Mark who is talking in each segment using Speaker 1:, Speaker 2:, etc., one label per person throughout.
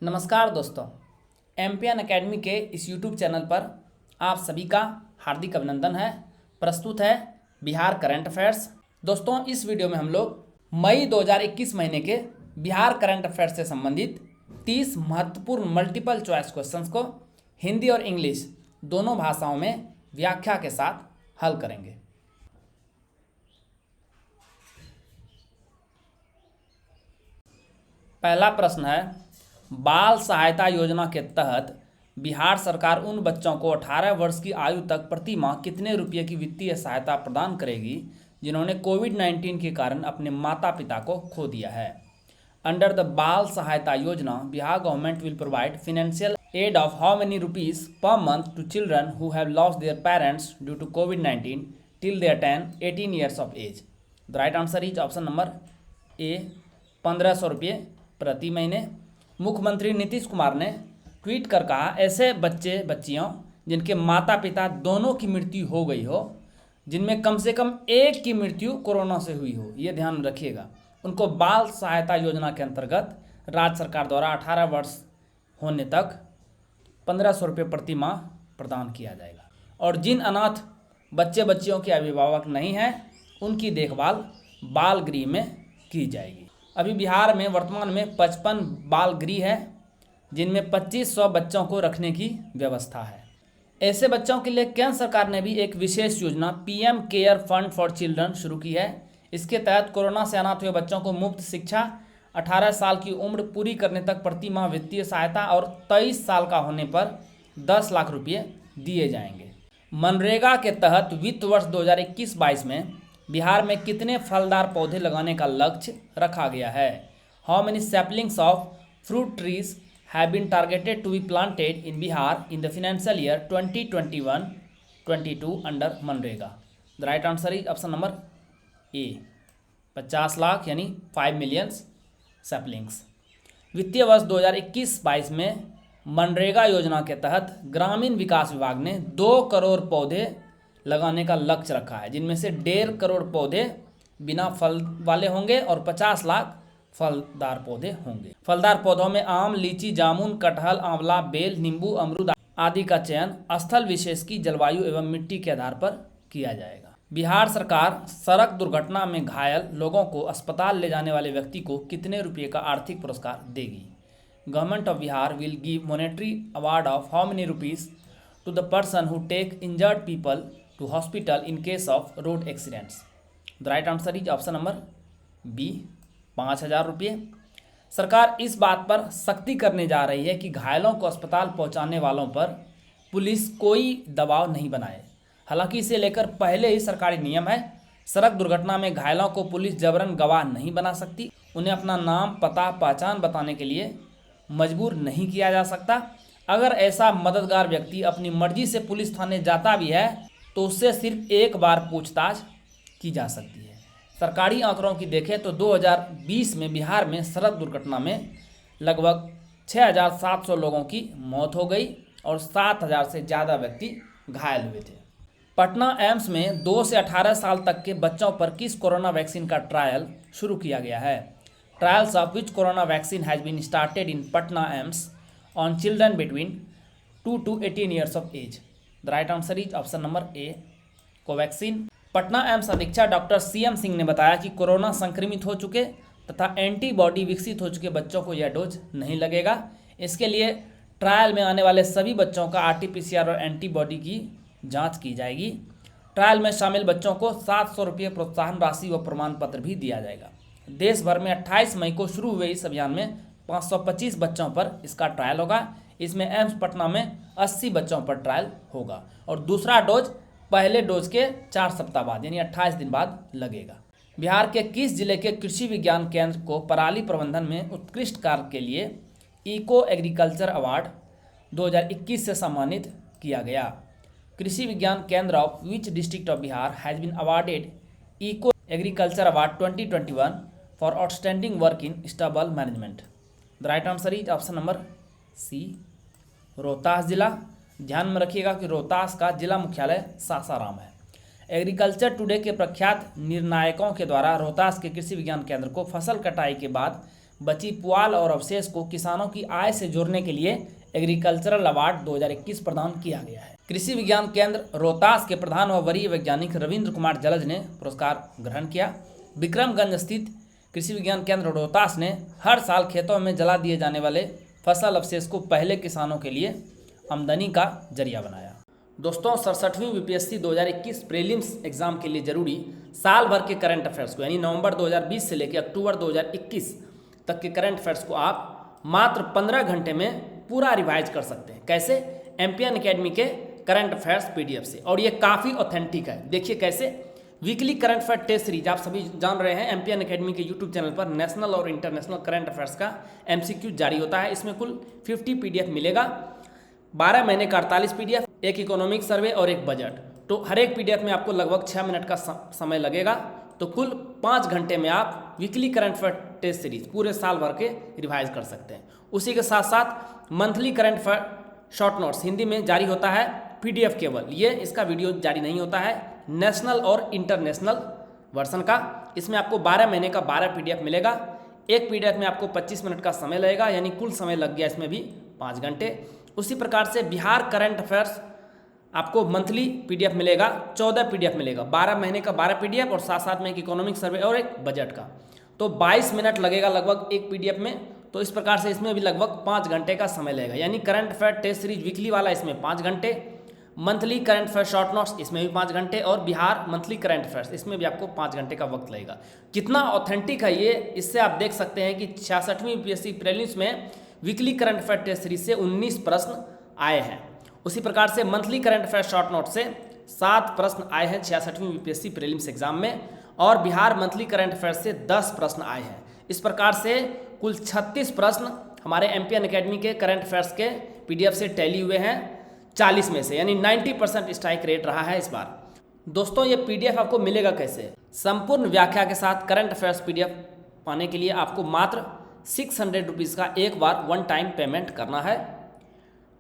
Speaker 1: नमस्कार दोस्तों, MPN academy के इस यूट्यूब चैनल पर आप सभी का हार्दिक अभिनंदन है। प्रस्तुत है बिहार करंट अफेयर्स। दोस्तों, इस वीडियो में हम लोग मई 2021 महीने के बिहार करंट अफेयर्स से संबंधित 30 महत्वपूर्ण मल्टीपल चॉइस क्वेश्चंस को हिंदी और इंग्लिश दोनों भाषाओं में व्याख्या के साथ हल करेंगे। पहला प्रश्न है, बाल सहायता योजना के तहत बिहार सरकार उन बच्चों को 18 वर्ष की आयु तक प्रति माह कितने रुपये की वित्तीय सहायता प्रदान करेगी जिन्होंने कोविड-19 के कारण अपने माता पिता को खो दिया है। अंडर द बाल सहायता योजना, Bihar government will provide financial aid of how many rupees per month to children who have lost their parents due to कोविड-19 till they attain 18 years of age. The right answer is option number A, 1500 रुपये प्रति महीने। मुख्यमंत्री नीतीश कुमार ने tweet कर कहा, ऐसे बच्चे बच्चियों जिनके माता पिता दोनों की मृत्यु हो गई हो, जिनमें कम से कम एक की मृत्यु कोरोना से हुई हो, ये ध्यान रखिएगा, उनको बाल सहायता योजना के अंतर्गत राज्य सरकार द्वारा 18 वर्ष होने तक 1500 रुपये प्रति माह प्रदान किया जाएगा। और जिन अनाथ बच्चे बच्चियों के अभिभावक नहीं हैं, उनकी देखभाल बाल गृह में की जाएगी। अभी बिहार में वर्तमान में 55 बाल गृह है, जिनमें 2500 बच्चों को रखने की व्यवस्था है। ऐसे बच्चों के लिए केंद्र सरकार ने भी एक विशेष योजना PM care fund for children शुरू की है। इसके तहत कोरोना से अनाथ हुए बच्चों को मुफ्त शिक्षा, 18 साल की उम्र पूरी करने तक प्रति माह वित्तीय सहायता और 23 साल का होने पर 10 लाख रुपये दिए जाएंगे। मनरेगा के तहत वित्त वर्ष 2021-22 में बिहार में कितने फलदार पौधे लगाने का लक्ष्य रखा गया है? How many saplings of fruit trees have been targeted to be planted in Bihar in the financial year 2021-22 under मनरेगा? The right answer is option number A, 50 lakh यानी 5 मिलियन सैपलिंग्स। वित्तीय वर्ष 2021-22 में मनरेगा योजना के तहत ग्रामीण विकास विभाग ने 2 करोड़ पौधे लगाने का लक्ष्य रखा है, जिनमें से 1.5 करोड़ पौधे बिना फल वाले होंगे और 50 लाख फलदार पौधे होंगे। फलदार पौधों में आम, लीची, जामुन, कटहल, आंवला, बेल, नींबू, अमरूद आदि का चयन स्थल विशेष की जलवायु एवं मिट्टी के आधार पर किया जाएगा। बिहार सरकार सड़क दुर्घटना में घायल लोगों को अस्पताल ले जाने वाले व्यक्ति को कितने रुपये का आर्थिक पुरस्कार देगी? Government of Bihar will give monetary award of how many rupees to the person who take injured people to hospital in case of road accidents? The right answer is option number B, 5000 रुपये। सरकार इस बात पर सख्ती करने जा रही है कि घायलों को अस्पताल पहुंचाने वालों पर पुलिस कोई दबाव नहीं बनाए। हालांकि इसे लेकर पहले ही सरकारी नियम है। सड़क दुर्घटना में घायलों को पुलिस जबरन गवाह नहीं बना सकती। उन्हें अपना नाम, पता, पहचान बताने के लिए मजबूर नहीं किया जा सकता। अगर ऐसा मददगार व्यक्ति अपनी मर्जी से पुलिस थाने जाता भी है तो उससे सिर्फ एक बार पूछताछ की जा सकती है। सरकारी आंकड़ों की देखें तो 2020 में बिहार में सड़क दुर्घटना में लगभग 6700 लोगों की मौत हो गई और 7000 से ज़्यादा व्यक्ति घायल हुए थे। पटना एम्स में 2 से 18 साल तक के बच्चों पर किस कोरोना वैक्सीन का ट्रायल शुरू किया गया है? Trials of which corona vaccine has been started in Patna AIIMS on children between 2 to 18 years of age? The right answer is option number A, Covaxin. Patna AIIMS अधीक्षक डॉक्टर CM सिंह ने बताया कि corona संक्रमित हो चुके तथा एंटीबॉडी विकसित हो चुके बच्चों को यह डोज नहीं लगेगा। इसके लिए ट्रायल में आने वाले सभी बच्चों का RT-PCR और एंटीबॉडी की जांच की जाएगी। ट्रायल में शामिल बच्चों को 700 रुपये प्रोत्साहन राशि व प्रमाण पत्र भी दिया जाएगा। देश भर में 28 मई को शुरू हुए इस अभियान में 525 बच्चों पर इसका ट्रायल होगा। इसमें एम्स पटना में 80 बच्चों पर ट्रायल होगा और दूसरा डोज पहले डोज के 4 सप्ताह बाद यानी 28 दिन बाद लगेगा। बिहार के किस जिले के कृषि विज्ञान केंद्र को पराली प्रबंधन में उत्कृष्ट कार्य के लिए इको एग्रीकल्चर अवार्ड 2021 से सम्मानित किया गया? Krishi Vigyan Kendra of which district of Bihar has been awarded eco agriculture award 2021 for outstanding work in stubble management? The right answer is option number C, Rohtas जिला। ध्यान में रखिएगा कि रोहतास का जिला मुख्यालय सासाराम है। एग्रीकल्चर टुडे के प्रख्यात निर्णायकों के द्वारा रोहतास के कृषि विज्ञान केंद्र को फसल कटाई के बाद बची पुआल और अवशेष को किसानों की आय से जोड़ने के लिए एग्रीकल्चरल अवार्ड 2021 प्रदान किया गया है। कृषि विज्ञान केंद्र रोहतास के प्रधान व वरीय वैज्ञानिक रविंद्र कुमार जलज ने पुरस्कार ग्रहण किया। विक्रमगंज स्थित कृषि विज्ञान केंद्र रोहतास ने हर साल खेतों में जला दिए जाने वाले फसल अवशेष को पहले किसानों के लिए आमदनी का जरिया बनाया। दोस्तों 67वीं बीपीएससी 2021 प्रीलिम्स एग्जाम के लिए जरूरी साल भर के करंट अफेयर्स को यानी नवंबर 2020 से लेकर अक्टूबर 2021 तक के करंट अफेयर्स को आप मात्र 15 घंटे में पूरा रिवाइज कर सकते हैं। कैसे? एमपीएन अकेडमी के करंट अफेयर्स पीडीएफ से, और ये काफ़ी ऑथेंटिक है। देखिए कैसे। Weekly current affair test series आप सभी जान रहे हैं, एमपीएन अकेडमी के यूट्यूब चैनल पर नेशनल और इंटरनेशनल करंट अफेयर्स का एमसीक्यू जारी होता है। इसमें कुल 50 पीडीएफ मिलेगा, 12 महीने का 48 पीडीएफ, एक इकोनॉमिक सर्वे और एक बजट। तो हर एक पीडीएफ में आपको लगभग 6 मिनट का समय लगेगा। तो कुल 5 घंटे में आप weekly current affair test series पूरे साल भर के रिवाइज कर सकते हैं। उसी के साथ साथ monthly current affair short notes Hindi में जारी होता है पीडीएफ केवल, ये इसका वीडियो जारी नहीं होता है, नेशनल और इंटरनेशनल वर्सन का। इसमें आपको 12 महीने का 12 पीडीएफ मिलेगा। एक पीडीएफ में आपको 25 मिनट का समय लगेगा, यानी कुल समय लग गया इसमें भी 5 घंटे। उसी प्रकार से बिहार करंट अफेयर्स आपको मंथली पीडीएफ मिलेगा, 14 पीडीएफ मिलेगा, 12 महीने का 12 पीडीएफ और साथ साथ में एक इकोनॉमिक सर्वे और एक बजट का। तो 22 मिनट लगेगा लगभग एक पीडीएफ में। तो इस प्रकार से इसमें भी लगभग 5 घंटे का समय लगेगा, यानी current affair test series weekly वाला इसमें 5 घंटे, monthly current affair short notes इसमें भी 5 घंटे, और बिहार मंथली करंट अफेयर्स इसमें भी आपको 5 घंटे का वक्त लगेगा। कितना ऑथेंटिक है ये, इससे आप देख सकते हैं कि 66वीं यूपीएससी प्रीलिम्स में weekly current affair test series से 19 प्रश्न आए हैं। उसी प्रकार से monthly current affair short note से 7 प्रश्न आए हैं 66वीं यूपीएससी प्रीलिम्स एग्जाम में, और बिहार मंथली करंट अफेयर से 10 प्रश्न आए हैं। इस प्रकार से कुल 36 प्रश्न हमारे एमपीएन अकेडमी के करंट अफेयर्स के पीडीएफ से टैली हुए हैं 40 में से, यानी 90% स्ट्राइक रेट रहा है इस बार। दोस्तों ये पीडीएफ आपको मिलेगा कैसे? संपूर्ण व्याख्या के साथ करंट अफेयर्स पीडीएफ पाने के लिए आपको मात्र 600 रुपीज़ का एक बार वन टाइम पेमेंट करना है,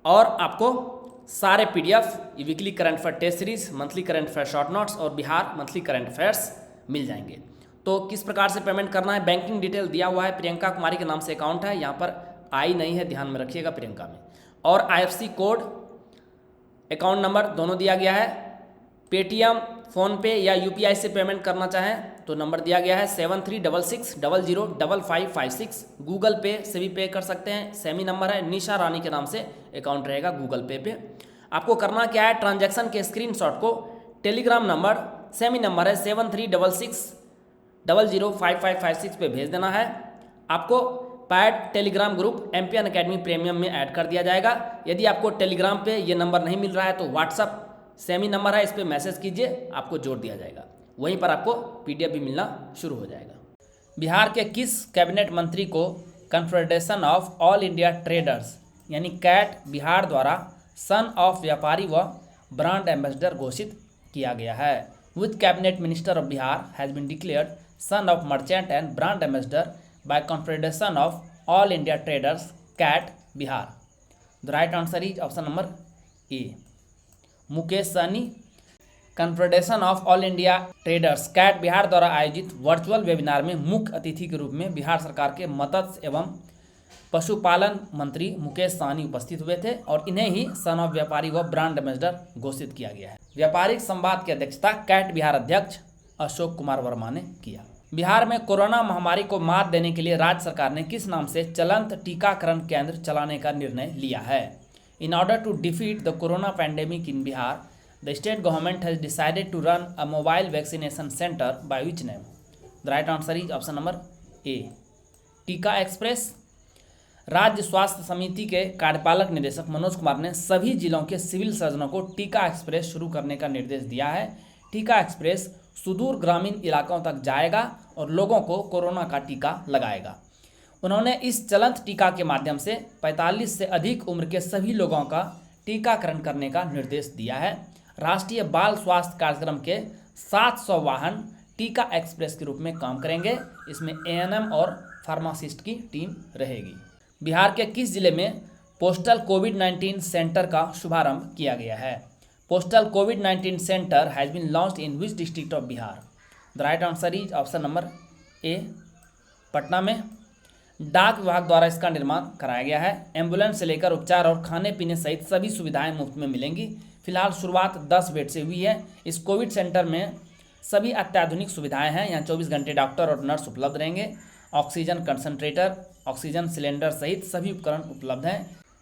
Speaker 1: और आपको सारे PDF weekly current affair test series, monthly current affair short notes और बिहार मंथली करंट अफेयर्स मिल जाएंगे। तो किस प्रकार से पेमेंट करना है? बैंकिंग डिटेल दिया हुआ है, प्रियंका कुमारी के नाम से अकाउंट है, यहाँ पर आई नहीं है, ध्यान में रखिएगा प्रियंका में, और आईएफएससी कोड, अकाउंट नंबर दोनों दिया गया है। पेटीएम, फ़ोनपे या यूपीआई से पेमेंट करना चाहें तो नंबर दिया गया है 7366005556। गूगल पे से भी पे कर सकते हैं, सेमी नंबर है, निशा रानी के नाम से अकाउंट रहेगा गूगल पे पे। आपको करना क्या है? ट्रांजैक्शन के स्क्रीनशॉट को टेलीग्राम नंबर, सेमी नंबर है 7366005556 पे भेज देना है। आपको pad Telegram group MPN academy premium में ऐड कर दिया जाएगा। यदि आपको टेलीग्राम पे ये नंबर नहीं मिल रहा है तो व्हाट्सअप सेमी नंबर है, इस पर मैसेज कीजिए, आपको जोड़ दिया जाएगा, वहीं पर आपको पीडीएफ भी मिलना शुरू हो जाएगा। बिहार के किस कैबिनेट मंत्री को confederation of all India traders यानी कैट बिहार द्वारा सन ऑफ व्यापारी व ब्रांड एम्बेसडर घोषित किया गया है? Which cabinet minister of Bihar has been declared son of merchant and brand ambassador by confederation of all India traders CAT Bihar? The right answer is option number A, Mukesh Sahani. Confederation of all India traders CAT Bihar द्वारा आयोजित virtual webinar में मुख्य अतिथि के रूप में बिहार सरकार के मत्स्य एवं पशुपालन मंत्री मुकेश सहनी उपस्थित हुए थे, और इन्हें ही सन ऑफ व्यापारी व ब्रांड एम्बेसडर घोषित किया गया है। व्यापारिक संवाद की अध्यक्षता कैट बिहार अध्यक्ष अशोक कुमार वर्मा ने किया। बिहार में कोरोना महामारी को मात देने के लिए राज्य सरकार ने किस नाम से चलंत टीकाकरण केंद्र चलाने का निर्णय लिया है? In order to defeat the corona pandemic in Bihar, the state government has decided to run a mobile vaccination center by which name? The right answer is option number A, टीका एक्सप्रेस। राज्य स्वास्थ्य समिति के कार्यपालक निदेशक मनोज कुमार ने सभी जिलों के सिविल सर्जनों को टीका एक्सप्रेस शुरू करने का निर्देश दिया है। टीका एक्सप्रेस सुदूर ग्रामीण इलाकों तक जाएगा और लोगों को कोरोना का टीका लगाएगा। उन्होंने इस चलंत टीका के माध्यम से 45 से अधिक उम्र के सभी लोगों का टीकाकरण करने का निर्देश दिया है। राष्ट्रीय बाल स्वास्थ्य कार्यक्रम के 700 वाहन टीका एक्सप्रेस के रूप में काम करेंगे। इसमें एएनएम और फार्मासिस्ट की टीम रहेगी। बिहार के किस जिले में पोस्टल कोविड-19 सेंटर का शुभारंभ किया गया है? पोस्टल कोविड-19 centre has been launched in which district of Bihar? The right answer is option number A, Patna में। डाक विभाग द्वारा इसका निर्माण कराया गया है। एम्बुलेंस से लेकर उपचार और खाने पीने सहित सभी सुविधाएं मुफ्त में मिलेंगी। फिलहाल शुरुआत 10 बेड से हुई है। इस कोविड सेंटर में सभी अत्याधुनिक सुविधाएं हैं। यहाँ 24 घंटे डॉक्टर और नर्स उपलब्ध रहेंगे। ऑक्सीजन कंसंट्रेटर, ऑक्सीजन सिलेंडर सहित सभी उपकरण उपलब्ध हैं।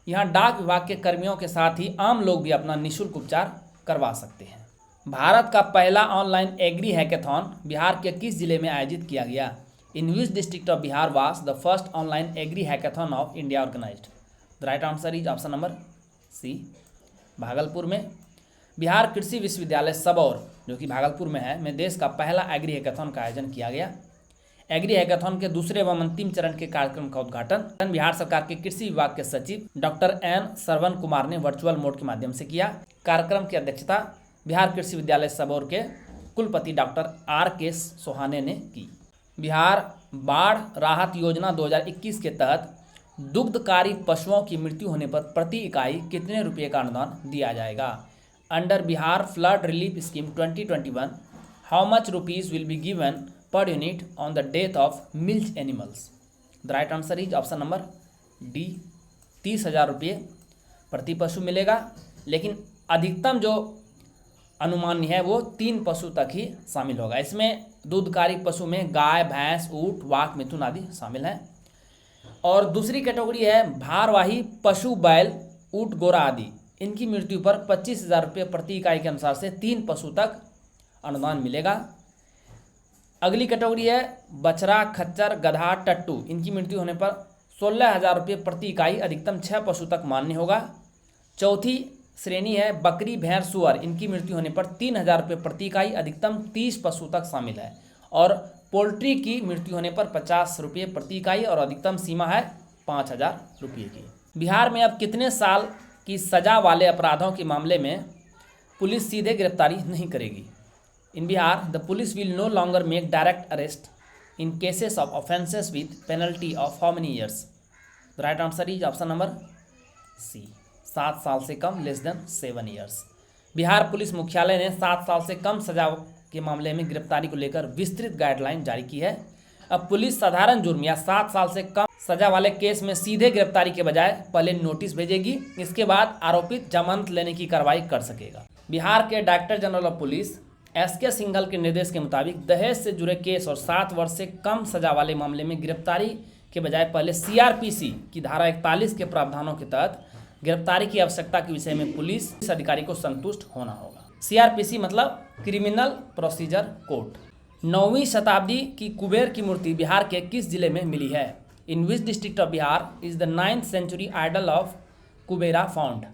Speaker 1: यहाँ डाक विभाग के कर्मियों के साथ ही आम लोग भी अपना निःशुल्क उपचार करवा सकते हैं। भारत का पहला ऑनलाइन एग्री हैकेथॉन बिहार के किस जिले में आयोजित किया गया? In which district of Bihar was the first online agri hackathon of India organized? The right answer is option number C, Bhagalpur में। बिहार कृषि विश्वविद्यालय सबौर, जो कि भागलपुर में देश का पहला एग्री हैकेथॉन का आयोजन किया गया। एग्री हैकेथॉन के दूसरे एवं अंतिम चरण के कार्यक्रम का उद्घाटन बिहार सरकार के कृषि विभाग के सचिव डॉक्टर एन श्रवण कुमार ने वर्चुअल मोड के माध्यम से किया। कार्यक्रम की अध्यक्षता बिहार कृषि विद्यालय सबौर के कुलपति डॉक्टर आर के सोहाने ने की। बिहार बाढ़ राहत योजना 2021 के तहत दुग्धकारी पशुओं की मृत्यु होने पर प्रति इकाई कितने रुपये का अनुदान दिया जाएगा? Under Bihar flood relief scheme 2021, how much rupees will be given per unit on the death of milch animals? The right answer is option number D, 30,000 रुपये प्रति पशु मिलेगा। लेकिन अधिकतम जो अनुमान्य है वो 3 पशु तक ही शामिल होगा। इसमें दूधकारी पशु में गाय, भैंस, ऊंट, वाक, मिथुन आदि शामिल हैं। और दूसरी कैटेगरी है भारवाही पशु, बैल, ऊंट, गोरा आदि। इनकी मृत्यु पर 25,000 रुपये प्रति इकाई के अनुसार से 3 पशु तक अनुदान मिलेगा। अगली कैटेगरी है बछड़ा, खच्चर, गधा, टट्टू। इनकी मृत्यु होने पर 16,000 रुपये प्रति इकाई, अधिकतम 6 पशु तक मान्य होगा। चौथी श्रेणी है बकरी, भेड़, सुअर। इनकी मृत्यु होने पर 3,000 रुपये प्रति इकाई, अधिकतम 30 पशु तक शामिल है। और पोल्ट्री की मृत्यु होने पर 50 रुपये प्रति इकाई और अधिकतम सीमा है 5,000 रुपये की। बिहार में अब कितने साल की सजा वाले अपराधों के मामले में पुलिस सीधे गिरफ्तारी नहीं करेगी? In Bihar the police will no longer make direct arrest in cases of offences with penalty of how many years? The right answer is option number C, 7 साल से कम, less than 7 years. Bihar police मुख्यालय ने 7 साल से कम सजा के मामले में गिरफ्तारी को लेकर विस्तृत गाइडलाइन जारी की है। अब पुलिस साधारण जुर्म या 7 साल से कम सजा वाले केस में सीधे गिरफ्तारी के बजाय पहले नोटिस भेजेगी। इसके बाद आरोपित जमानत लेने की कार्रवाई कर सकेगा। बिहार के director general of police SK. Singhal के निर्देश के मुताबिक दहेज से जुड़े केस और 7 वर्ष से कम सजा वाले मामले में गिरफ्तारी के बजाय पहले CRPC की धारा 41 के प्रावधानों के तहत गिरफ्तारी की आवश्यकता के विषय में पुलिस अधिकारी को संतुष्ट होना होगा। CRPC मतलब क्रिमिनल प्रोसीजर कोड। 9वीं शताब्दी की कुबेर की मूर्ति बिहार के किस जिले में मिली है? In which district of Bihar is the 9th century idol of Kubera found?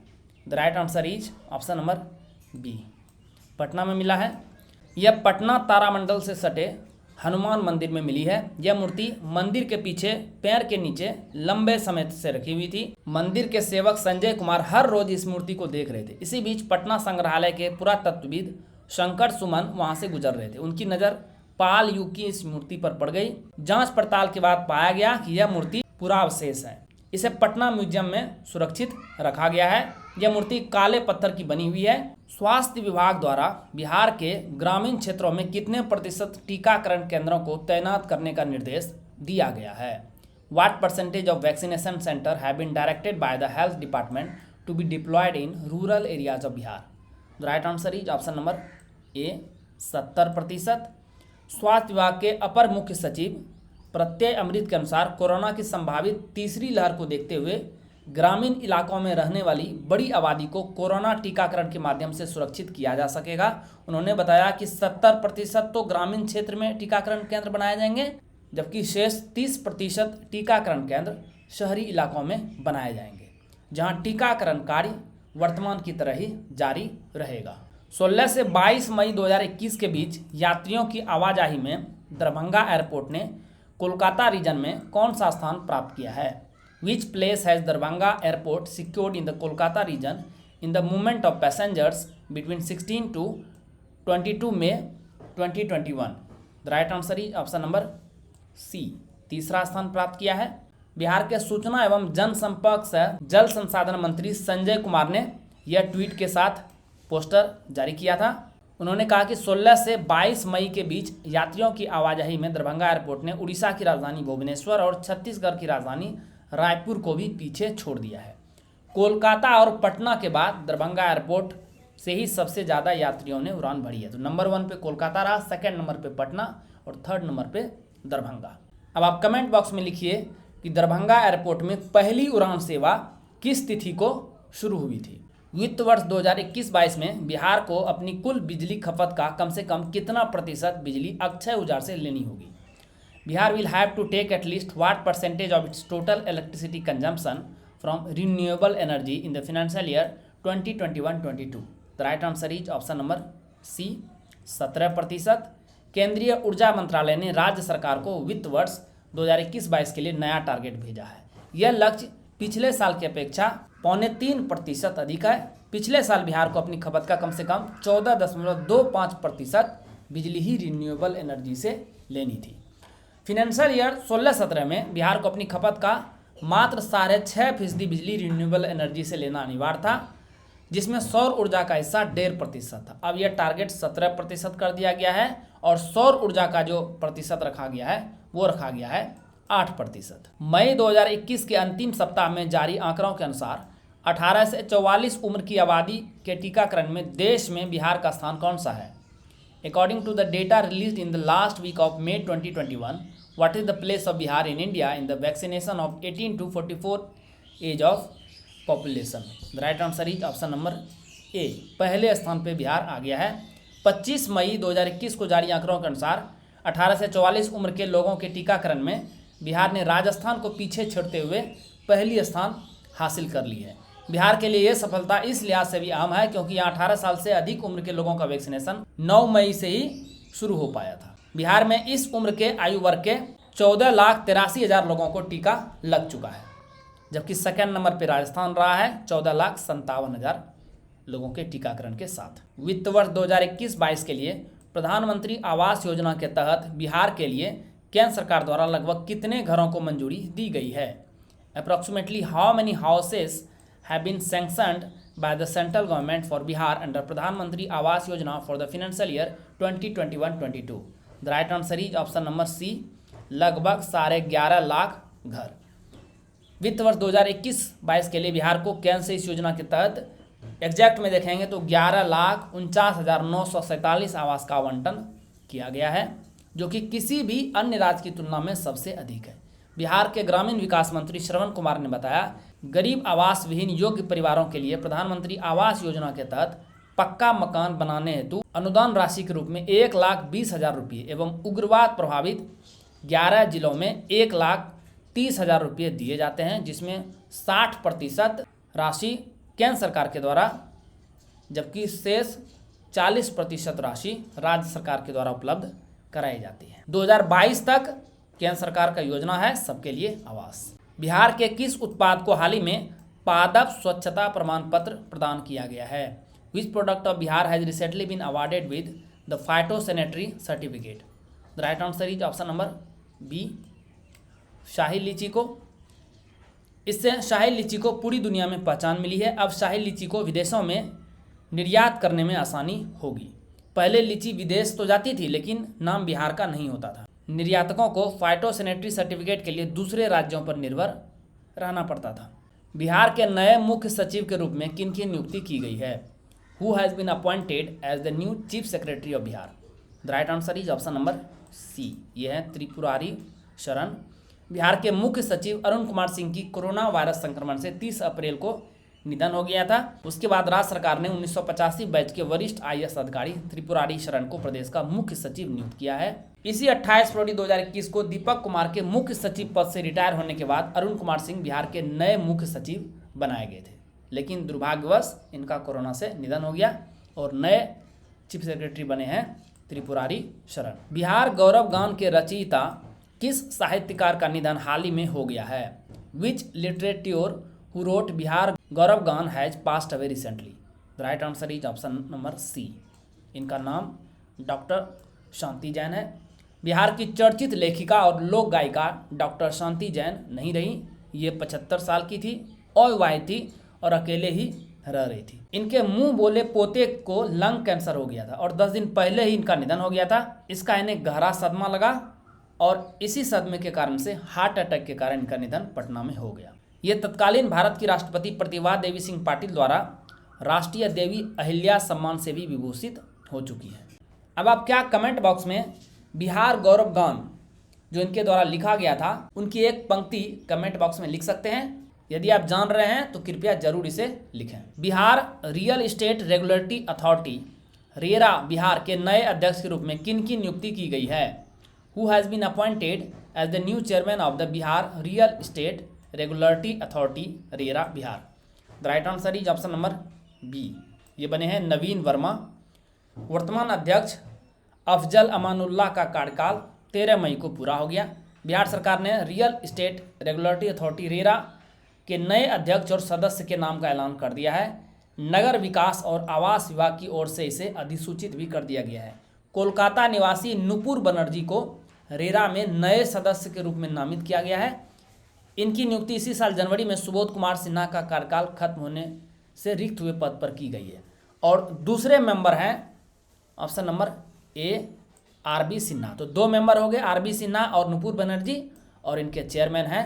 Speaker 1: The right answer is option number B, Patna में मिला है। यह पटना तारामंडल से सटे हनुमान मंदिर में मिली है। यह मूर्ति मंदिर के पीछे पैर के नीचे लंबे समय से रखी हुई थी। मंदिर के सेवक संजय कुमार हर रोज इस मूर्ति को देख रहे थे। इसी बीच पटना संग्रहालय के पुरातत्वविद शंकर सुमन वहां से गुजर रहे थे। उनकी नज़र पाल युग की इस मूर्ति पर पड़ गई। जांच पड़ताल के बाद पाया गया कि यह मूर्ति पुरावशेष है। इसे पटना म्यूजियम में सुरक्षित रखा गया है। यह मूर्ति काले पत्थर की बनी हुई है। स्वास्थ्य विभाग द्वारा बिहार के ग्रामीण क्षेत्रों में कितने प्रतिशत टीकाकरण केंद्रों को तैनात करने का निर्देश दिया गया है? What percentage of vaccination center have been directed by the health department to be deployed in rural areas of Bihar? The right answer is option number A, 70%। स्वास्थ्य विभाग के अपर मुख्य सचिव प्रत्यय अमृत के अनुसार कोरोना की संभावित तीसरी लहर को देखते हुए ग्रामीण इलाकों में रहने वाली बड़ी आबादी को कोरोना टीकाकरण के माध्यम से सुरक्षित किया जा सकेगा। उन्होंने बताया कि 70% तो ग्रामीण क्षेत्र में टीकाकरण केंद्र बनाए जाएंगे, जबकि शेष 30% टीकाकरण केंद्र शहरी इलाकों में बनाए जाएंगे, जहां टीकाकरण कार्य वर्तमान की तरह ही जारी रहेगा। 16 से 22 मई 2021 के बीच यात्रियों की आवाजाही में दरभंगा एयरपोर्ट ने कोलकाता रीजन में कौन सा स्थान प्राप्त किया है? Which place has Darbhanga Airport secured in the Kolkata region in the movement of passengers between 16 to 22 May 2021? The right answer is option number C, तीसरा स्थान प्राप्त किया है। बिहार के सूचना एवं जनसंपर्क से जल संसाधन मंत्री संजय कुमार ने यह ट्वीट के साथ पोस्टर जारी किया था। उन्होंने कहा कि 16 से 22 मई के बीच यात्रियों की आवाजाही में दरभंगा एयरपोर्ट ने उड़ीसा की राजधानी भुवनेश्वर और छत्तीसगढ़ की राजधानी रायपुर को भी पीछे छोड़ दिया है। कोलकाता और पटना के बाद दरभंगा एयरपोर्ट से ही सबसे ज़्यादा यात्रियों ने उड़ान भरी है। तो नंबर 1 पे कोलकाता रहा, सेकंड नंबर पे पटना और थर्ड नंबर पे दरभंगा। अब आप कमेंट बॉक्स में लिखिए कि दरभंगा एयरपोर्ट में पहली उड़ान सेवा किस तिथि को शुरू हुई थी। वित्त वर्ष 2021-22 में बिहार को अपनी कुल बिजली खपत का कम से कम कितना प्रतिशत बिजली अक्षय ऊर्जा से लेनी होगी। Bihar will have to take at least what percentage of its total electricity consumption from renewable energy in the financial year 2021-22। The right answer is option number C, 17%। केंद्रीय ऊर्जा मंत्रालय ने राज्य सरकार को वित्त वर्ष 2021-22 के लिए नया टारगेट भेजा है। यह लक्ष्य पिछले साल की अपेक्षा 2.25% अधिक है। पिछले साल बिहार को अपनी खपत का कम से कम 14.25% बिजली ही रिन्यूएबल एनर्जी से लेनी थी। फिनेंशियल ईयर 16-17 में बिहार को अपनी खपत का मात्र 6.5% बिजली रिन्यूएबल एनर्जी से लेना अनिवार्य था, जिसमें सौर ऊर्जा का हिस्सा 1.5% था। अब यह टारगेट 17% कर दिया गया है और सौर ऊर्जा का जो प्रतिशत रखा गया है वो रखा गया है 8%। मई 2021 के अंतिम सप्ताह में जारी आंकड़ों के अनुसार 18 से 44 उम्र की आबादी के टीकाकरण में देश में बिहार का स्थान कौन सा है। According to the data released in the last week of May 2021, what is the place of Bihar in India in the vaccination of 18 to 44 age of population. The right answer is option number A, पहले स्थान पे बिहार आ गया है। 25 मई 2021 को जारी आंकड़ों के अनुसार 18 से 44 उम्र के लोगों के टीकाकरण में बिहार ने राजस्थान को पीछे छोड़ते हुए पहली स्थान हासिल कर ली है। बिहार के लिए यह सफलता इस लिहाज से भी अहम है क्योंकि यहाँ 18 साल से अधिक उम्र के लोगों का वैक्सीनेशन 9 मई से ही शुरू हो पाया था। बिहार में इस उम्र के आयु वर्ग के 14,83,000 लोगों को टीका लग चुका है, जबकि सेकंड नंबर पर राजस्थान रहा है 14,57,000 लोगों के टीकाकरण के साथ। वित्त वर्ष 2021-22 के लिए प्रधानमंत्री आवास योजना के तहत बिहार के लिए केंद्र सरकार द्वारा लगभग कितने घरों को मंजूरी दी गई है। Approximately how many houses have been sanctioned by the central government for Bihar under Pradhan Mantri Awas Yojana for the financial year 2021-22। The right answer is option number C, लगभग 11.5 लाख घर। वित्त वर्ष 2021-22 के लिए बिहार को केंद्र से इस योजना के तहत एग्जैक्ट में देखेंगे तो 11,49,947 आवास का आवंटन किया गया है, जो कि किसी भी अन्य राज्य की तुलना में सबसे अधिक है। बिहार के ग्रामीण विकास मंत्री श्रवण कुमार ने बताया, गरीब आवास विहीन योग्य परिवारों के लिए प्रधानमंत्री आवास योजना के तहत पक्का मकान बनाने हेतु अनुदान राशि के रूप में 1,20,000 रुपये एवं उग्रवाद प्रभावित 11 जिलों में 1,30,000 रुपये दिए जाते हैं, जिसमें 60% राशि केंद्र सरकार के द्वारा जबकि शेष 40% राशि राज्य सरकार के द्वारा उपलब्ध कराई जाती है। 2022 तक केंद्र सरकार का योजना है सबके लिए आवास। बिहार के किस उत्पाद को हाल ही में पादप स्वच्छता प्रमाण पत्र प्रदान किया गया है। Which product of Bihar has recently been awarded with the phytosanitary certificate. The right answer is option number B, Shahi litchi को। इससे शाही लीची को पूरी दुनिया में पहचान मिली है। अब शाही लीची को विदेशों में निर्यात करने में आसानी होगी। पहले लीची विदेश तो जाती थी लेकिन नाम बिहार का नहीं होता था। निर्यातकों को फाइटोसैनिटरी सर्टिफिकेट के लिए दूसरे राज्यों पर निर्भर रहना पड़ता था। बिहार के नए मुख्य सचिव के रूप में किन की नियुक्ति की गई है। Who has been appointed as the new chief secretary of Bihar. The right answer is option number C, ये है त्रिपुरारी शरण। बिहार के मुख्य सचिव अरुण कुमार सिंह की कोरोना वायरस संक्रमण से 30 अप्रैल को निधन हो गया था। उसके बाद राज्य सरकार ने 1985 बैच के वरिष्ठ IAS अधिकारी त्रिपुरारी शरण को प्रदेश का मुख्य सचिव नियुक्त किया है। इसी 28 फरवरी 2021 को दीपक कुमार के मुख्य सचिव पद से रिटायर होने के बाद अरुण कुमार सिंह बिहार के नए मुख्य सचिव बनाए गए थे, लेकिन दुर्भाग्यवश इनका कोरोना से निधन हो गया और नए चीफ सेक्रेटरी बने हैं त्रिपुरारी शरण। बिहार गौरव गान के रचयिता किस साहित्यकार का निधन हाल ही में हो गया है। Which litterateur who wrote Bihar Gaurav Gaan has passed away recently. The right answer is option number C, इनका नाम डॉक्टर शांति जैन है। बिहार की चर्चित लेखिका और लोक गायिका डॉक्टर शांति जैन नहीं रही। ये 75 साल की थी, अविवाहित थी और अकेले ही रह रही थी। इनके मुंह बोले पोते को लंग कैंसर हो गया था और 10 दिन पहले ही इनका निधन हो गया था। इसका इन्हें गहरा सदमा लगा और इसी सदमे के कारण से हार्ट अटैक के कारण इनका निधन पटना में हो गया। ये तत्कालीन भारत की राष्ट्रपति प्रतिभा देवी सिंह पाटिल द्वारा राष्ट्रीय देवी अहिल्या सम्मान से भी विभूषित हो चुकी है। अब आप क्या कमेंट बॉक्स में बिहार गौरव गान जो इनके द्वारा लिखा गया था उनकी एक पंक्ति कमेंट बॉक्स में लिख सकते हैं। यदि आप जान रहे हैं तो कृपया जरूर इसे लिखें। Bihar real estate regulatory authority RERA Bihar के नए अध्यक्ष के रूप में किन की नियुक्ति की गई है? Who has been appointed as the new chairman of the Bihar real estate regulatory authority RERA Bihar? The right answer is option number B. ये बने हैं नवीन वर्मा। वर्तमान अध्यक्ष अफजल अमानुल्लाह का कार्यकाल 13 मई को पूरा हो गया। बिहार सरकार ने real estate regulatory authority RERA के नए अध्यक्ष और सदस्य के नाम का ऐलान कर दिया है। नगर विकास और आवास विभाग की ओर से इसे अधिसूचित भी कर दिया गया है। कोलकाता निवासी नुपुर बनर्जी को रेरा में नए सदस्य के रूप में नामित किया गया है। इनकी नियुक्ति इसी साल जनवरी में सुबोध कुमार सिन्हा का कार्यकाल खत्म होने से रिक्त हुए पद पर की गई है। और दूसरे मेंबर हैं option number A RB Sinha. तो 2 मेंबर हो गए, आरबी सिन्हा और नुपुर बनर्जी, और इनके चेयरमैन हैं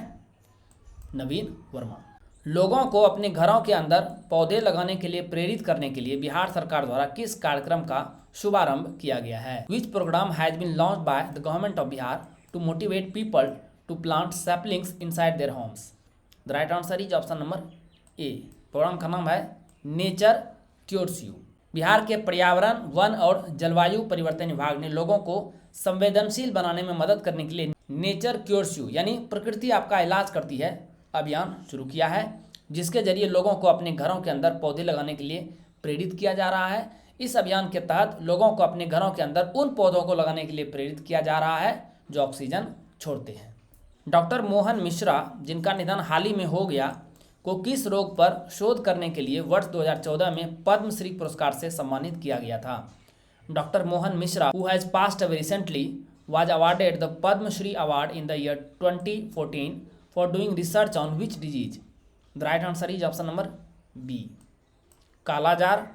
Speaker 1: नवीन वर्मा। लोगों को अपने घरों के अंदर पौधे लगाने के लिए प्रेरित करने के लिए बिहार सरकार द्वारा किस कार्यक्रम का शुभारंभ किया गया है? Which programme has been launched by the government of Bihar to motivate people to plant saplings inside their homes? The right answer is option number A. Programme का नाम है नेचर क्योर्स यू। बिहार के पर्यावरण वन और जलवायु परिवर्तन विभाग ने लोगों को संवेदनशील बनाने में मदद करने के लिए नेचर क्योर्स यू यानी प्रकृति आपका इलाज करती है अभियान शुरू किया है, जिसके जरिए लोगों को अपने घरों के अंदर पौधे लगाने के लिए प्रेरित किया जा रहा है। इस अभियान के तहत लोगों को अपने घरों के अंदर उन पौधों को लगाने के लिए प्रेरित किया जा रहा है जो ऑक्सीजन छोड़ते हैं। डॉक्टर मोहन मिश्रा, जिनका निधन हाल ही में हो गया, को किस रोग पर शोध करने के लिए वर्ष 2014 में पद्मश्री पुरस्कार से सम्मानित किया गया था? Doctor Mohan Mishra, who has passed away recently, was awarded the Padma Shri Award in the year 2014 for doing research on which disease? The right answer is option number B. कालाजार।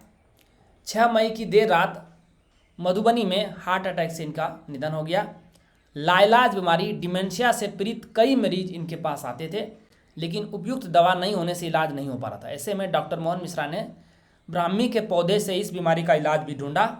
Speaker 1: 6 मई की देर रात मधुबनी में हार्ट अटैक से इनका निधन हो गया। लाइलाज बीमारी डिमेंशिया से पीड़ित कई मरीज इनके पास आते थे, लेकिन उपयुक्त दवा नहीं होने से इलाज नहीं हो पा रहा था। ऐसे में डॉक्टर मोहन मिश्रा ने ब्राह्मी के पौधे से इस बीमारी का इलाज भी ढूंढा।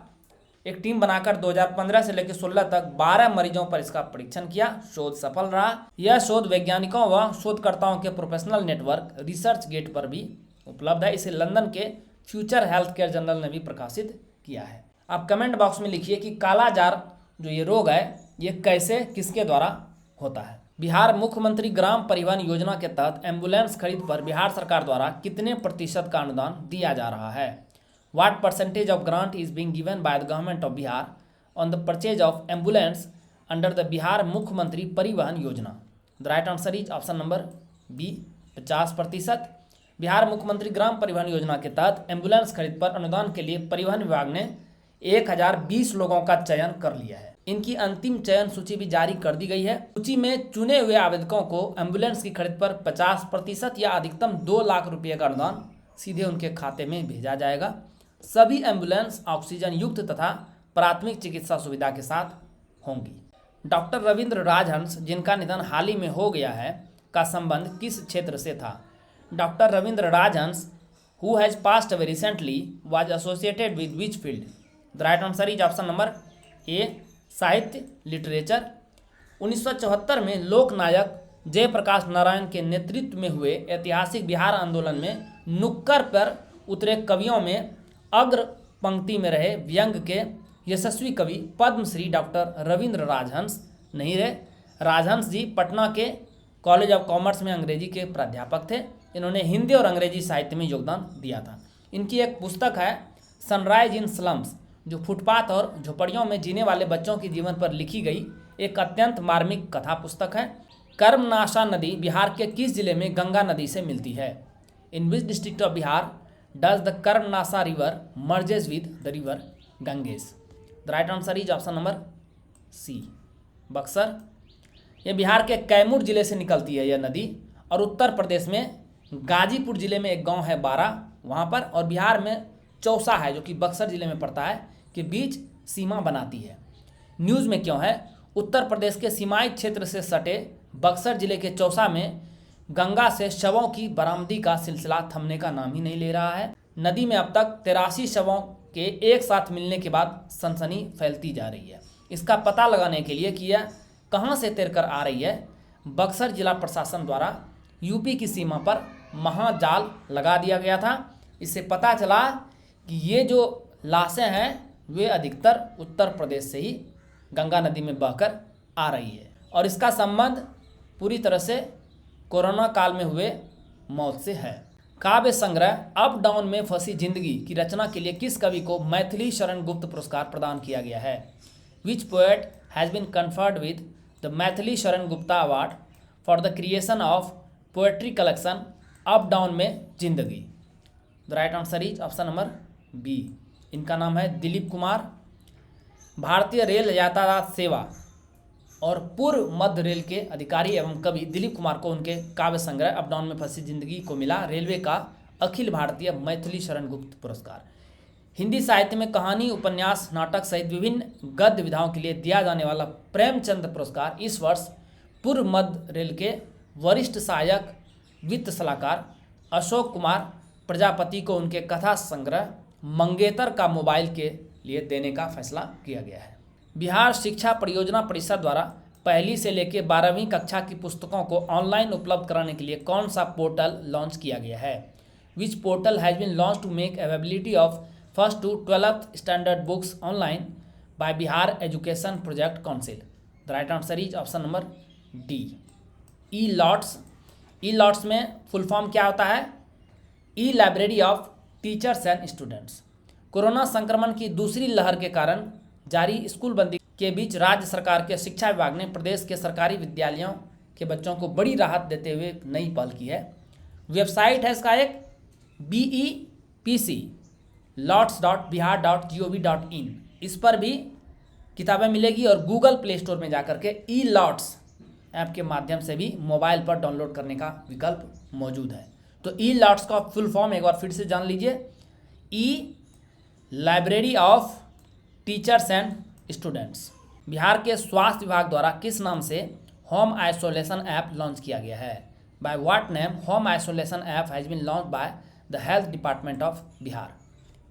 Speaker 1: एक टीम बनाकर 2015 से लेकर 16 तक 12 मरीजों पर इसका परीक्षण किया। शोध सफल रहा। यह शोध वैज्ञानिकों व शोधकर्ताओं के प्रोफेशनल नेटवर्क रिसर्च गेट पर भी उपलब्ध है। इसे लंदन के फ्यूचर हेल्थ केयर जर्नल ने भी प्रकाशित किया है। आप कमेंट बॉक्स में लिखिए कि कालाजार जो ये रोग है ये कैसे किसके द्वारा होता है। बिहार मुख्यमंत्री ग्राम परिवहन योजना के तहत एम्बुलेंस खरीद पर बिहार सरकार द्वारा कितने प्रतिशत का अनुदान दिया जा रहा है? What percentage of grant is being given by the government of Bihar on the purchase of ambulance under the Bihar मुख्यमंत्री परिवहन योजना? The right answer is option number B, 50%। Bihar मुख्यमंत्री ग्राम परिवहन योजना के तहत एम्बुलेंस खरीद पर अनुदान के लिए परिवहन विभाग ने 1020 लोगों का चयन कर लिया है। इनकी अंतिम चयन सूची भी जारी कर दी गई है। सूची में चुने हुए आवेदकों को एम्बुलेंस की खरीद पर 50% या अधिकतम 2 लाख रुपये का अनुदान सीधे उनके खाते में भेजा जाएगा। सभी एम्बुलेंस ऑक्सीजन युक्त तथा प्राथमिक चिकित्सा सुविधा के साथ होंगी। डॉक्टर रविंद्र राजहंस, जिनका निधन हाल ही में हो गया है, का संबंध किस क्षेत्र से था? Doctor Ravindra Rajhans, who has passed away recently, was associated with which field? The right answer is option number ए, साहित्य लिटरेचर। 1974 में लोकनायक जयप्रकाश नारायण के नेतृत्व में हुए ऐतिहासिक बिहार आंदोलन में नुक्कड़ पर उतरे कवियों में अग्र पंक्ति में रहे व्यंग के यशस्वी कवि पद्मश्री डॉक्टर रविंद्र राजहंस नहीं रहे। राजहंस जी पटना के कॉलेज ऑफ कॉमर्स में अंग्रेजी के प्राध्यापक थे। इन्होंने हिंदी और अंग्रेजी साहित्य में योगदान दिया था। इनकी एक पुस्तक है सनराइज इन स्लम्स, जो फुटपाथ और झोपड़ियों में जीने वाले बच्चों के जीवन पर लिखी गई एक अत्यंत मार्मिक कथा पुस्तक है। कर्मनाशा नदी बिहार के किस जिले में गंगा नदी से मिलती है? In which district of Bihar does the Karmanasha river merges with the river Ganges? The right answer is option number C, Buxar. यह बिहार के कैमूर जिले से निकलती है यह नदी, और उत्तर प्रदेश में गाजीपुर जिले में एक गांव है बारा, वहाँ पर, और बिहार में चौसा है जो कि बक्सर जिले में पड़ता है, के बीच सीमा बनाती है। न्यूज़ में क्यों है? उत्तर प्रदेश के सीमाई क्षेत्र से सटे बक्सर जिले के चौसा में गंगा से शवों की बरामदी का सिलसिला थमने का नाम ही नहीं ले रहा है। नदी में अब तक 83 शवों के एक साथ मिलने के बाद सनसनी फैलती जा रही है। इसका पता लगाने के लिए कि यह कहां से तैरकर आ रही है, बक्सर जिला प्रशासन द्वारा यूपी की सीमा पर महाजाल लगा दिया गया था। इससे पता चला कि ये जो लाशें हैं वे अधिकतर उत्तर प्रदेश से ही गंगा नदी में बहकर आ रही है, और इसका संबंध पूरी तरह से कोरोना काल में हुए मौत से है। काव्य संग्रह अप डाउन में फंसी जिंदगी की रचना के लिए किस कवि को मैथिली शरण गुप्त पुरस्कार प्रदान किया गया है? Which poet has been conferred with the Maithili Sharan Gupta award for the creation of poetry collection up down में जिंदगी? The right answer is option number B. इनका नाम है दिलीप कुमार। भारतीय रेल यातायात सेवा और पूर्व मध्य रेल के अधिकारी एवं कवि दिलीप कुमार को उनके काव्य संग्रह अप डाउन में फंसी जिंदगी को मिला रेलवे का अखिल भारतीय मैथिली शरण गुप्त पुरस्कार। हिंदी साहित्य में कहानी, उपन्यास, नाटक सहित विभिन्न गद्य विधाओं के लिए दिया जाने वाला प्रेमचंद पुरस्कार इस वर्ष पूर्व मध्य रेल के वरिष्ठ सहायक वित्त सलाहकार अशोक कुमार प्रजापति को उनके कथा संग्रह मंगेतर का मोबाइल के लिए देने का फैसला किया गया है। बिहार शिक्षा परियोजना परिषद द्वारा पहली से लेकर 12वीं कक्षा की पुस्तकों को ऑनलाइन उपलब्ध कराने के लिए कौन सा पोर्टल लॉन्च किया गया है? Which portal has been launch to make availability of 1st to 12th standard books online by Bihar education project council? The right answer is option number D, E lots. E lots में full form क्या होता है? E library of teachers and students. Corona संक्रमण की दूसरी लहर के कारण जारी स्कूल बंदी के बीच राज्य सरकार के शिक्षा विभाग ने प्रदेश के सरकारी विद्यालयों के बच्चों को बड़ी राहत देते हुए एक नई पहल की है। वेबसाइट है इसका एक BEPC lots.bihar.gov.in। इस पर भी किताबें मिलेगी और गूगल प्ले स्टोर में जाकर के ई लॉट्स ऐप के माध्यम से भी मोबाइल पर डाउनलोड करने का विकल्प मौजूद है। तो ई लॉट्स का फुल फॉर्म एक बार फिर से जान लीजिए, ई library of teachers and students. Bihar के स्वास्थ्य विभाग द्वारा किस नाम से होम आइसोलेशन ऐप लॉन्च किया गया है? By what name home isolation app has been launch by the health department of Bihar?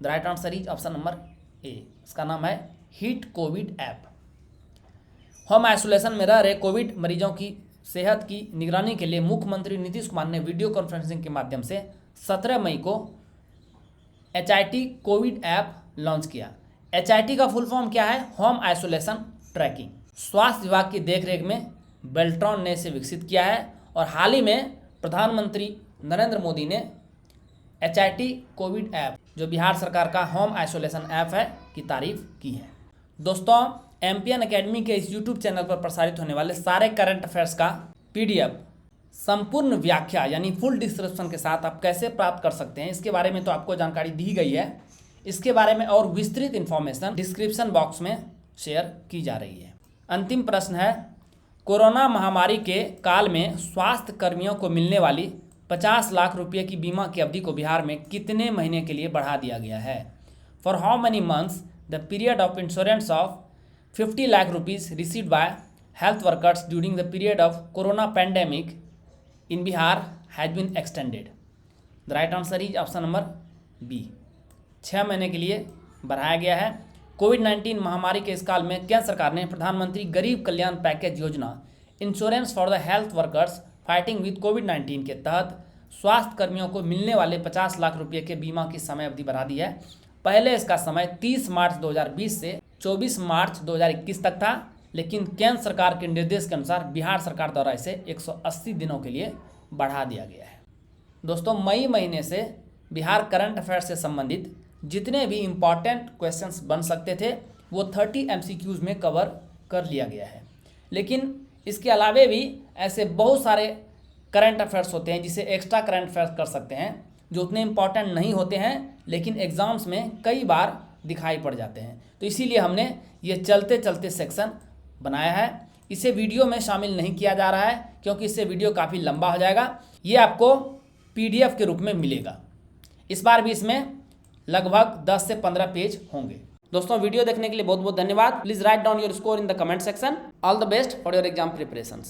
Speaker 1: The right answer is option number A. इसका नाम है HIT COVID app. Home isolation में रह रहे कोविड मरीजों की सेहत की निगरानी के लिए मुख्यमंत्री नीतीश कुमार ने वीडियो कॉन्फ्रेंसिंग के माध्यम से 17 मई को HIT कोविड ऐप लॉन्च किया। HIT का फुल फॉर्म क्या है? Home isolation tracking. स्वास्थ्य विभाग की देखरेख में बेल्ट्रॉन ने इसे विकसित किया है और हाल ही में प्रधानमंत्री नरेंद्र मोदी ने HIT कोविड ऐप जो बिहार सरकार का होम आइसोलेशन ऐप है की तारीफ की है। दोस्तों, एमपीएन एकेडमी के इस यूट्यूब चैनल पर प्रसारित होने वाले सारे करंट अफेयर्स का PDF संपूर्ण व्याख्या यानी फुल डिस्क्रिप्शन के साथ आप कैसे प्राप्त कर सकते हैं, इसके बारे में तो आपको जानकारी दी गई है। इसके बारे में और विस्तृत इन्फॉर्मेशन डिस्क्रिप्शन बॉक्स में शेयर की जा रही है। अंतिम प्रश्न है, कोरोना महामारी के काल में स्वास्थ्य कर्मियों को मिलने वाली 50 लाख रुपये की बीमा की अवधि को बिहार में कितने महीने के लिए बढ़ा दिया गया है? For how many months the period of insurance of 50 lakh rupees received by health workers during the period of corona pandemic in Bihar has been extended? The right answer is option number B, 6 महीने के लिए बढ़ाया गया है। कोविड-19 महामारी के इस काल में केंद्र सरकार ने Pradhan Mantri Garib Kalyan package Yojana insurance for the health workers fighting with COVID के तहत स्वास्थ्य कर्मियों को मिलने वाले 50 लाख रुपये के बीमा की समय अवधि बढ़ा दी है। पहले इसका समय 30 मार्च 2020 से 24 मार्च 2021 तक था, लेकिन केंद्र सरकार के निर्देश के अनुसार बिहार सरकार द्वारा इसे 180 दिनों के लिए बढ़ा दिया गया है। दोस्तों, मई महीने से बिहार करंट अफेयर्स से संबंधित जितने भी इम्पॉर्टेंट क्वेश्चंस बन सकते थे वो 30 MCQs में कवर कर लिया गया है। लेकिन इसके अलावे भी ऐसे बहुत सारे करंट अफेयर्स होते हैं जिसे एक्स्ट्रा करंट अफेयर्स कर सकते हैं, जो उतने इम्पॉर्टेंट नहीं होते हैं लेकिन एग्ज़ाम्स में कई बार दिखाई पड़ जाते हैं। तो इसीलिए हमने ये चलते चलते सेक्शन बनाया है। इसे वीडियो में शामिल नहीं किया जा रहा है क्योंकि इससे वीडियो काफ़ी लंबा हो जाएगा। ये आपको PDF के रूप में मिलेगा। इस बार भी इसमें लगभग 10 से 15 पेज होंगे। दोस्तों वीडियो देखने के लिए बहुत बहुत धन्यवाद। Please write down your score in the comment section. All the best for your exam preparations.